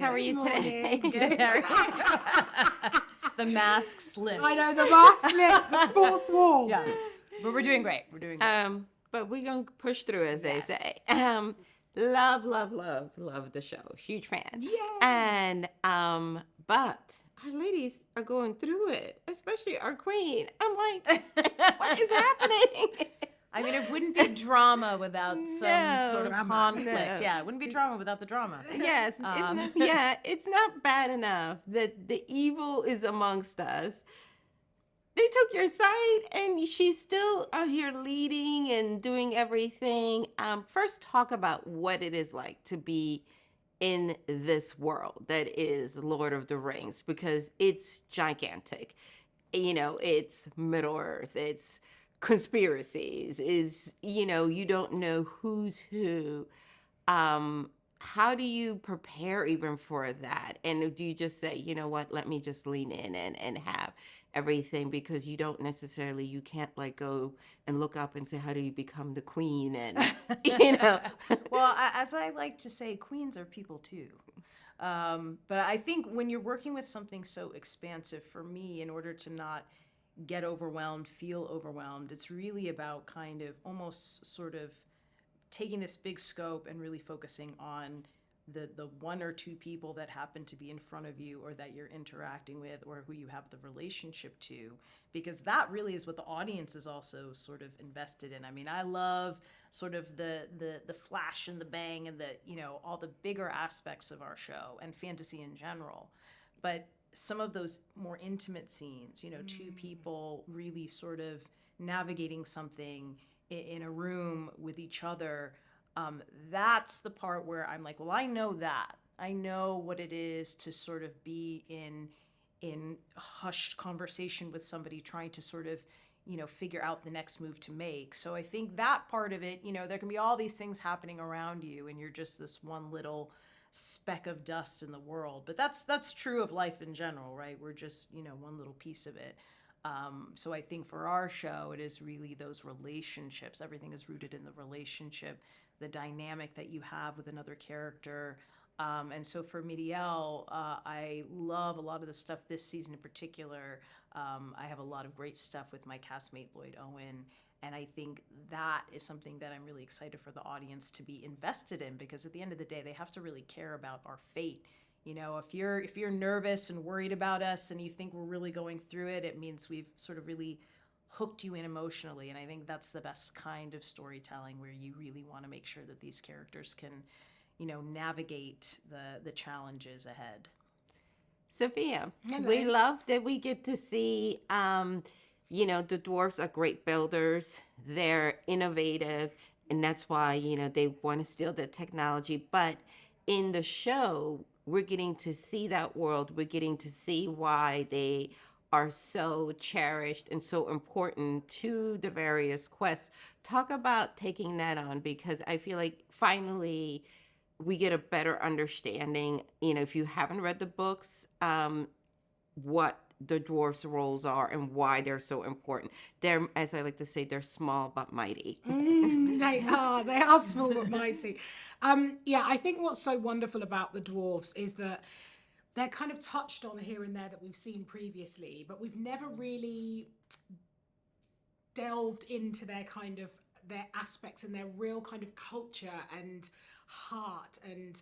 How are you today? Good. The mask slipped. I know, the mask slipped, the fourth wall. Yes. But we're doing great. We're doing great. But we're going to push through, as they Yes. say. Love the show. Huge fan. Yay. And, but our ladies are going through it, especially our queen. I'm like, what is happening? I mean, it wouldn't be drama without some sort of Drama. conflict. No. Yeah, it wouldn't be drama without the drama. Yes, it's not bad enough that the evil is amongst us. They took your side, and she's still out here leading and doing everything. First, talk about what it is like to be in this world that is Lord of the Rings, because it's gigantic. You know, it's Middle Earth, it's conspiracies, you don't know who's who. How do you prepare even for that? And do you just say, you know what, let me just lean in and have everything, because you can't like go and look up and say, how do you become the queen? And, Well, as I like to say, queens are people too. But I think when you're working with something so expansive, for me, in order to not get overwhelmed, feel overwhelmed, it's really about kind of almost sort of taking this big scope and really focusing on the one or two people that happen to be in front of you, or that you're interacting with, or who you have the relationship to, because that really is what the audience is also sort of invested in. I mean, I love sort of the flash and the bang and all the bigger aspects of our show and fantasy in general, but some of those more intimate scenes, two people really sort of navigating something in a room with each other, that's the part where I'm like, well, I know that. I know what it is to sort of be in hushed conversation with somebody trying to sort of, figure out the next move to make. So I think that part of it, there can be all these things happening around you, and you're just this one little speck of dust in the world. But that's true of life in general, right? We're just, one little piece of it. So I think for our show, it is really those relationships. Everything is rooted in the relationship, the dynamic that you have with another character. And so for Miriel, I love a lot of the stuff this season in particular. I have a lot of great stuff with my castmate Lloyd Owen. And I think that is something that I'm really excited for the audience to be invested in, because at the end of the day, they have to really care about our fate. If you're nervous and worried about us and you think we're really going through it, it means we've sort of really hooked you in emotionally. And I think that's the best kind of storytelling, where you really want to make sure that these characters can, navigate the challenges ahead. Sophia, Hello. we love that we get to see, the dwarves are great builders. They're innovative, and that's why, they want to steal the technology. But in the show, we're getting to see that world. We're getting to see why they are so cherished and so important to the various quests. Talk about taking that on, because I feel like finally we get a better understanding, if you haven't read the books, what the dwarves' roles are and why they're so important. They're, as I like to say, they're small but mighty. They are small but mighty. I think what's so wonderful about the dwarves is that they're kind of touched on here and there that we've seen previously, but we've never really delved into their aspects and their real kind of culture and heart and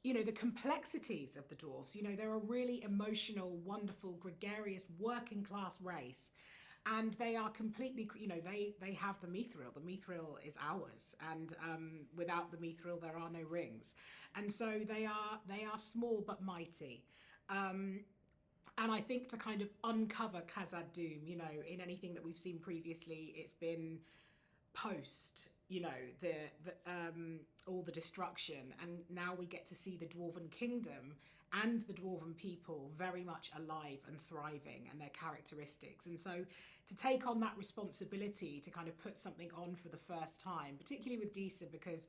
the complexities of the dwarves. They're a really emotional, wonderful, gregarious, working class race. And they are completely, they have the mithril. The mithril is ours. And without the mithril, there are no rings. And so they are small but mighty. And I think to kind of uncover Khazad-dûm, in anything that we've seen previously, it's been post, all the destruction. And now we get to see the Dwarven Kingdom and the Dwarven people very much alive and thriving, and their characteristics. And so to take on that responsibility to kind of put something on for the first time, particularly with Disa, because,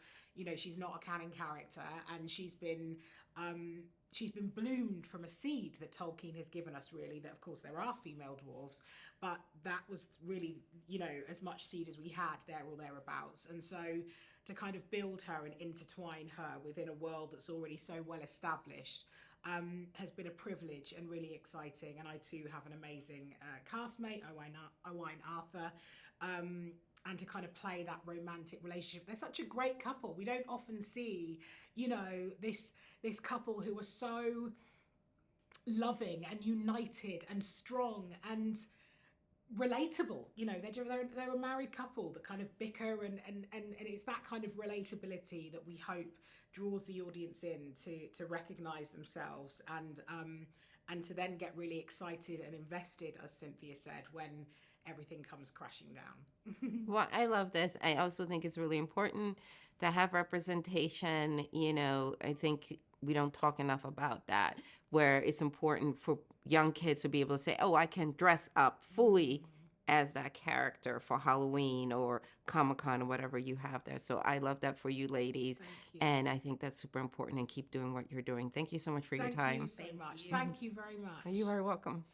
she's not a canon character, and she's been bloomed from a seed that Tolkien has given us, really, that of course there are female dwarves, but that was really, as much seed as we had there or thereabouts. And so kind of build her and intertwine her within a world that's already so well established has been a privilege and really exciting. And I too have an amazing castmate, Owain Arthur, and to kind of play that romantic relationship. They're such a great couple. We don't often see, you know, this couple who are so loving and united and strong and relatable. You know, they're a married couple that kind of bicker, and it's that kind of relatability that we hope draws the audience in to recognize themselves and to then get really excited and invested, as Cynthia said, when everything comes crashing down. Well, I love this. I also think it's really important to have representation. You know, I think we don't talk enough about that, where it's important for young kids to be able to say, oh, I can dress up fully as that character for Halloween or Comic-Con or whatever you have there. So I love that for you ladies. Thank you. And I think that's super important, and keep doing what you're doing. Thank you so much for your time. Thank you so much. Thank you very much. You are welcome.